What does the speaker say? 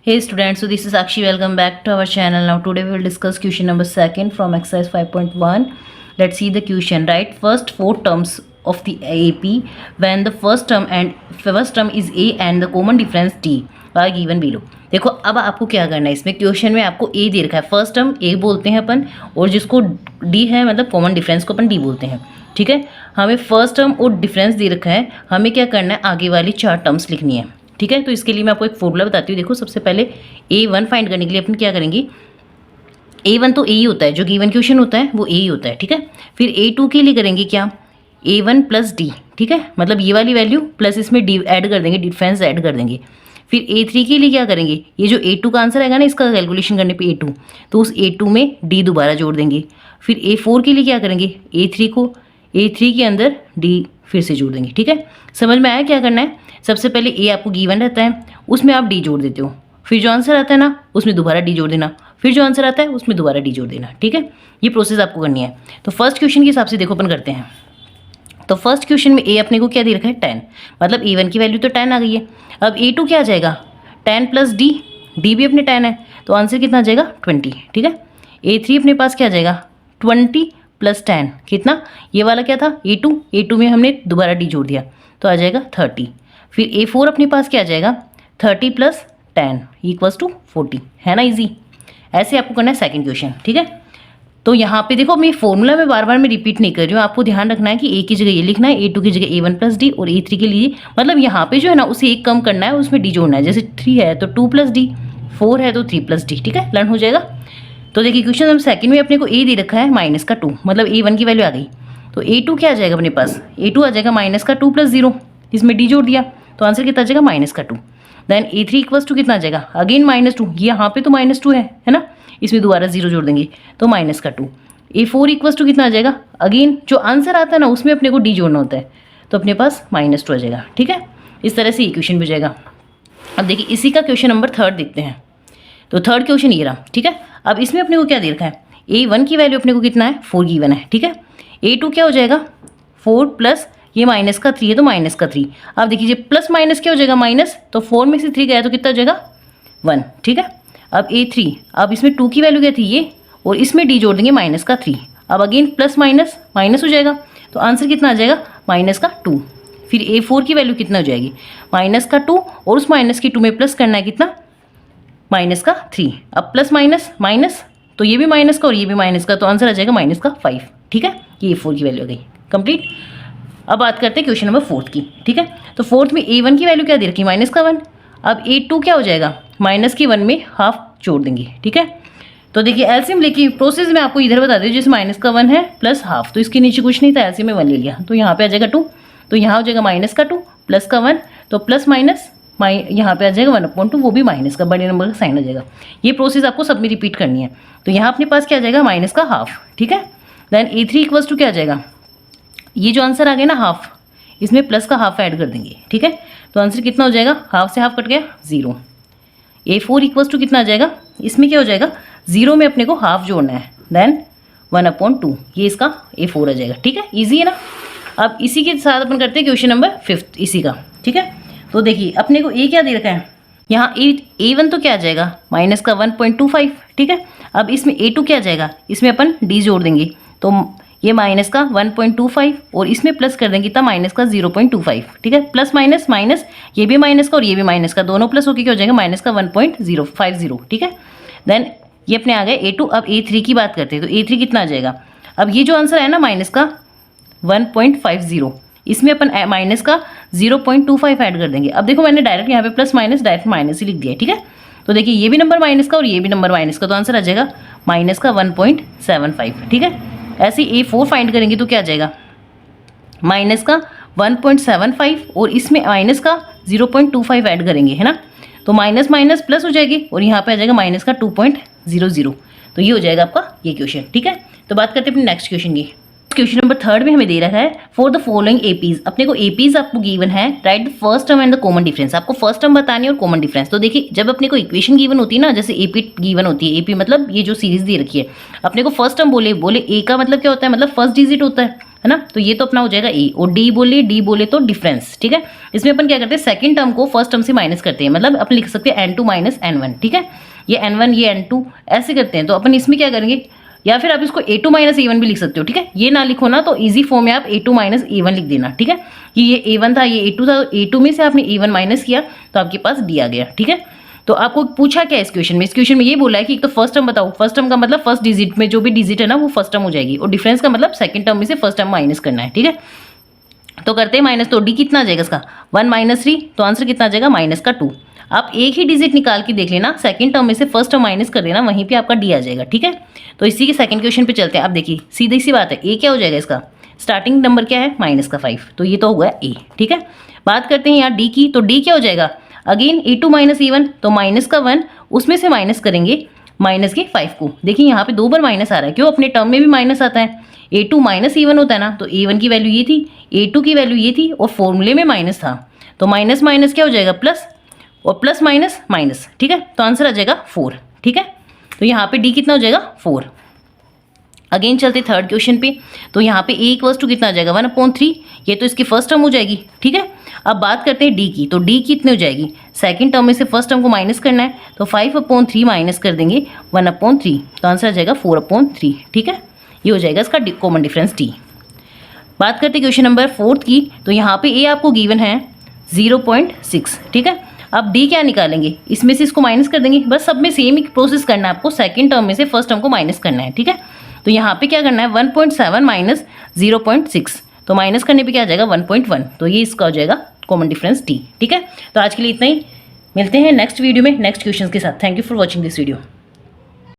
Hey students, so this is Akshi. Welcome back to our channel. Now today we will discuss question number 2 from exercise 5.1. Let's see the question. Write first 4 terms of the AP when the first term is A and the common difference D are given below. देखो अब आपको क्या करना है, इसमें question में आपको ए दे रखा है, फर्स्ट टर्म ए बोलते हैं अपन, और जिसको डी है मतलब कॉमन डिफरेंस को अपन डी बोलते हैं। ठीक है, हमें फर्स्ट टर्म और डिफरेंस दे रखा है, हमें क्या करना है, आगे वाली 4 टर्म्स लिखनी है। ठीक है, तो इसके लिए मैं आपको एक फॉर्मूला बताती हूँ। देखो सबसे पहले A1 फाइंड करने के लिए अपन क्या करेंगे, A1 तो ए ही होता है, जो गिवन क्वेश्चन होता है वो ए ही होता है। ठीक है, फिर A2 के लिए करेंगे क्या, A1 प्लस डी। ठीक है, मतलब ये वाली वैल्यू प्लस इसमें डी ऐड कर देंगे, डिफरेंस ऐड कर देंगे। फिर A3 के लिए क्या करेंगे, ये जो A2 का आंसर आएगा ना इसका कैलकुलेशन करने पे A2, तो उस A2 में D दोबारा जोड़ देंगे। फिर A4 के लिए क्या करेंगे, A3 को A3 के अंदर D फिर से जोड़ देंगे। ठीक है, समझ में आया क्या करना है। सबसे पहले A आपको गिवन रहता है, उसमें आप D जोड़ देते हो, फिर जो आंसर आता है ना उसमें दोबारा D जोड़ देना, फिर जो आंसर आता है उसमें दोबारा D जोड़ देना। ठीक है, ये प्रोसेस आपको करनी है। तो फर्स्ट क्वेश्चन के हिसाब से देखो अपन करते हैं। तो फर्स्ट क्वेश्चन में A अपने को क्या दे रखा है, 10, मतलब A1 की वैल्यू तो 10 आ गई है। अब A2 क्या आ जाएगा, 10 प्लस D, D भी अपने 10 है, तो आंसर कितना आ जाएगा 20। ठीक है, A3 अपने पास क्या आ जाएगा, 20 प्लस 10 कितना, ये वाला क्या था A2 में हमने दोबारा D जोड़ दिया तो आ जाएगा 30। फिर A4 अपने पास क्या आ जाएगा, 30 प्लस 10 इक्वल्स टू 40, है ना इजी। ऐसे आपको करना है सेकंड क्वेश्चन। ठीक है, तो यहाँ पे देखो मैं फॉर्मूला में बार बार मैं रिपीट नहीं कर रही हूँ, आपको ध्यान रखना है कि A की जगह ये लिखना है, A2 की जगह A1 प्लस डी, और A3 के लिए मतलब यहाँ पे जो है ना उसे एक कम करना है, उसमें D जोड़ना है। जैसे 3 है तो 2 प्लस डी, 4 है तो 3 प्लस डी। ठीक है, लर्न हो जाएगा। तो देखिए क्वेश्चन नंबर सेकंड में अपने को A दे रखा है माइनस का 2, मतलब A1 की वैल्यू आ गई, तो A2 क्या आ जाएगा अपने पास, A2 आ जाएगा माइनस का 2 प्लस 0, इसमें D जोड़ दिया तो आंसर कितना आ जाएगा माइनस का 2। देन A3 इक्वल्स टू कितना आ जाएगा, अगेन माइनस 2, ये यहाँ पे तो माइनस 2 है ना, इसमें दोबारा 0 जोड़ देंगे तो माइनस का 2। A4 इक्वल्स टू कितना आ जाएगा, अगेन जो आंसर आता है ना उसमें अपने को D जोड़ना होता है, तो अपने पास माइनस 2 आ जाएगा। ठीक है, इस तरह से ये क्वेश्चन भी जाएगा। अब देखिए इसी का क्वेश्चन नंबर 3 देखते हैं। तो थर्ड क्वेश्चन ये रहा। ठीक है, अब इसमें अपने को क्या दे रखा है, A1 की वैल्यू अपने को कितना है, 4 गिवन है। ठीक है, A2 क्या हो जाएगा, 4 प्लस ये माइनस का 3 है तो माइनस का 3। अब देखिए प्लस माइनस क्या हो जाएगा माइनस, तो 4 में से 3 गया तो कितना हो जाएगा 1। ठीक है, अब A3, अब इसमें 2 की वैल्यू क्या थी ये, और इसमें D जोड़ देंगे माइनस का 3, अब अगेन प्लस माइनस माइनस हो जाएगा, तो आंसर कितना आ जाएगा माइनस का 2। फिर A4 की वैल्यू कितना हो जाएगी, माइनस का 2, और उस माइनस की 2 में प्लस करना है कितना, माइनस का 3। अब प्लस माइनस माइनस, तो ये भी माइनस का और ये भी माइनस का, तो आंसर आ जाएगा माइनस का 5। ठीक है, ये A4 की वैल्यू हो गई कंप्लीट। अब बात करते हैं क्वेश्चन नंबर 4 की। ठीक है, तो फोर्थ में A1 की वैल्यू क्या दे रखी, माइनस का 1। अब A2 क्या हो जाएगा, माइनस की 1 में हाफ जोड़ देंगे। ठीक है, तो देखिए एलसीएम लेके प्रोसेस में आपको इधर बता दें, जैसे माइनस का 1 है प्लस हाफ, तो इसके नीचे कुछ नहीं था, एलसीएम में 1 ले लिया, तो यहाँ पे आ जाएगा 2, तो यहाँ हो जाएगा माइनस का 2 प्लस का 1, तो प्लस माइनस यहाँ पे आ जाएगा 1/2, वो भी माइनस का बड़े नंबर का साइन आ जाएगा। ये प्रोसेस आपको सब में रिपीट करनी है। तो यहाँ अपने पास क्या आ जाएगा माइनस का हाफ। ठीक है, देन A3 इक्वल्स टू क्या आ जाएगा, ये जो आंसर आ गया ना हाफ, इसमें प्लस का हाफ ऐड कर देंगे। ठीक है, तो आंसर कितना हो जाएगा, हाफ से हाफ कट गया 0। A4 इक्वल्स टू कितना आ जाएगा, इसमें क्या हो जाएगा 0 में अपने को हाफ जोड़ना है, देन 1/2, ये इसका A4 आ जाएगा। ठीक है, ईजी है ना। अब इसी के साथ अपन करते हैं क्वेश्चन नंबर 5 इसी का। ठीक है, तो देखिए अपने को A क्या दे रखा है, यहाँ A1 तो क्या आ जाएगा माइनस का 1.25। ठीक है, अब इसमें A2 क्या आ जाएगा, इसमें अपन D जोड़ देंगे, तो ये माइनस का 1.25 और इसमें प्लस कर देंगे तब माइनस का 0.25। ठीक है, प्लस माइनस माइनस, ये भी माइनस का और ये भी माइनस का, दोनों प्लस होकर क्या हो जाएगा माइनस का 1.050। ठीक है, देन ये अपने आ गए A2। अब A3 की बात करते हैं, तो A3 कितना आ जाएगा, अब ये जो आंसर है ना माइनस का 1.50, इसमें अपन माइनस का 0.25 ऐड कर देंगे। अब देखो मैंने डायरेक्ट यहाँ पे प्लस माइनस डायरेक्ट माइनस ही लिख दिया। ठीक है, तो देखिए ये भी नंबर माइनस का और ये भी नंबर माइनस का, तो आंसर आ जाएगा माइनस का 1.75। ठीक है, ऐसे A4 फाइंड करेंगे तो क्या आ जाएगा, माइनस का 1.75 और इसमें माइनस का 0.25 ऐड करेंगे, है ना, तो माइनस माइनस प्लस हो जाएगी और यहाँ पे आ जाएगा माइनस का 2.00। तो ये हो जाएगा आपका ये क्वेश्चन। ठीक है, तो बात करते हैं अपने नेक्स्ट क्वेश्चन की। क्वेश्चन नंबर 3 में हमें दे रखा है फॉर द फॉलोइंग APs, अपने को APs आपको गिवन है, right the first term and the common difference. आपको फर्स्ट टर्म बतानी है और कॉमन डिफरेंस। तो देखिए जब अपने को इक्वेशन गिवन होती है ना, जैसे AP गिवन होती है, AP मतलब ये जो सीरीज दे रखी है, अपने को फर्स्ट टर्म बोले A का मतलब क्या होता है, मतलब फर्स्ट डिजिट होता है, है ना। तो ये तो अपना हो जाएगा ए, और डी बोले तो डिफरेंस, ठीक है। इसमें अपन क्या करते हैं, सेकंड टर्म को फर्स्ट टर्म से माइनस करते हैं, मतलब अपन लिख सकते हैं n2 माइनस n1, ठीक है। ये n1 ये n2 ऐसे करते हैं। तो अपन इसमें क्या करेंगे, या फिर आप इसको a2 माइनस a1 भी लिख सकते हो, ठीक है। ये ना लिखो ना तो इजी फॉर्म में आप a2 माइनस a1 लिख देना, ठीक है। कि ये a1 था, ये a2 था, a2 में से आपने a1 माइनस किया तो आपके पास d आ गया, ठीक है। तो आपको पूछा क्या इस क्वेश्चन में, इस क्वेश्चन में ये बोला है कि एक तो फर्स्ट टर्म बताओ, फर्स्ट टर्म का मतलब फर्स्ट डिजिट में जो भी डिजिट है ना वो फर्स्ट टर्म हो जाएगी, और डिफरेंस का मतलब सेकंड टर्म में से फर्स्ट टर्म माइनस करना है, ठीक है। तो करते हैं माइनस, तो डी कितना आ जाएगा इसका 1 माइनस 3, तो आंसर कितना आ जाएगा माइनस का 2। आप एक ही डिजिट निकाल के देख लेना, सेकंड टर्म में से फर्स्ट टर्म माइनस कर देना, वहीं पे आपका डी आ जाएगा, ठीक है। तो इसी के सेकंड क्वेश्चन पे चलते हैं। आप देखिए सीधी सी बात है, ए क्या हो जाएगा इसका, स्टार्टिंग नंबर क्या है माइनस का 5, तो ये तो होगा ए, ठीक है। बात करते हैं यहाँ डी की, तो डी क्या हो जाएगा, अगेन a2 माइनस a1, तो माइनस का 1 उसमें से माइनस करेंगे माइनस के 5 को। देखिए यहाँ पे 2 बार माइनस आ रहा है, क्यों, अपने टर्म में भी माइनस आता है। a2 माइनस a1 होता है ना, तो a1 की वैल्यू ये थी, a2 की वैल्यू ये थी, और फॉर्मूले में माइनस था, तो माइनस माइनस क्या हो जाएगा प्लस, और प्लस माइनस माइनस, ठीक है। तो आंसर आ जाएगा 4, ठीक है। तो यहाँ पे डी कितना हो जाएगा 4। अगेन चलते थर्ड क्वेश्चन पे, तो यहाँ पे ए इक्वल्स टू कितना आ जाएगा 1/3, ये तो इसकी फर्स्ट टर्म हो जाएगी, ठीक है। अब बात करते हैं डी की, तो डी कितनी हो जाएगी, सेकंड टर्म में से फर्स्ट टर्म को माइनस करना है, तो 5/3 माइनस कर देंगे 1/3, तो आंसर आ जाएगा 4/3, ठीक है। ये हो जाएगा इसका कॉमन डिफरेंस डी। बात करते हैं क्वेश्चन नंबर 4 की, तो यहाँ पे ए आपको गिवन है 0.6, ठीक है। अब डी क्या निकालेंगे, इसमें से इसको माइनस कर देंगे, बस सब में सेम ही प्रोसेस करना है आपको, सेकंड टर्म में से फर्स्ट टर्म को माइनस करना है, ठीक है। तो यहाँ पे क्या करना है 1.7 माइनस 0.6, तो माइनस करने पे क्या आ जाएगा 1.1, तो ये इसका हो जाएगा कॉमन डिफरेंस डी, ठीक है। तो आज के लिए इतना ही, मिलते हैं नेक्स्ट वीडियो में नेक्स्ट क्वेश्चन के साथ। Thank you for watching this video.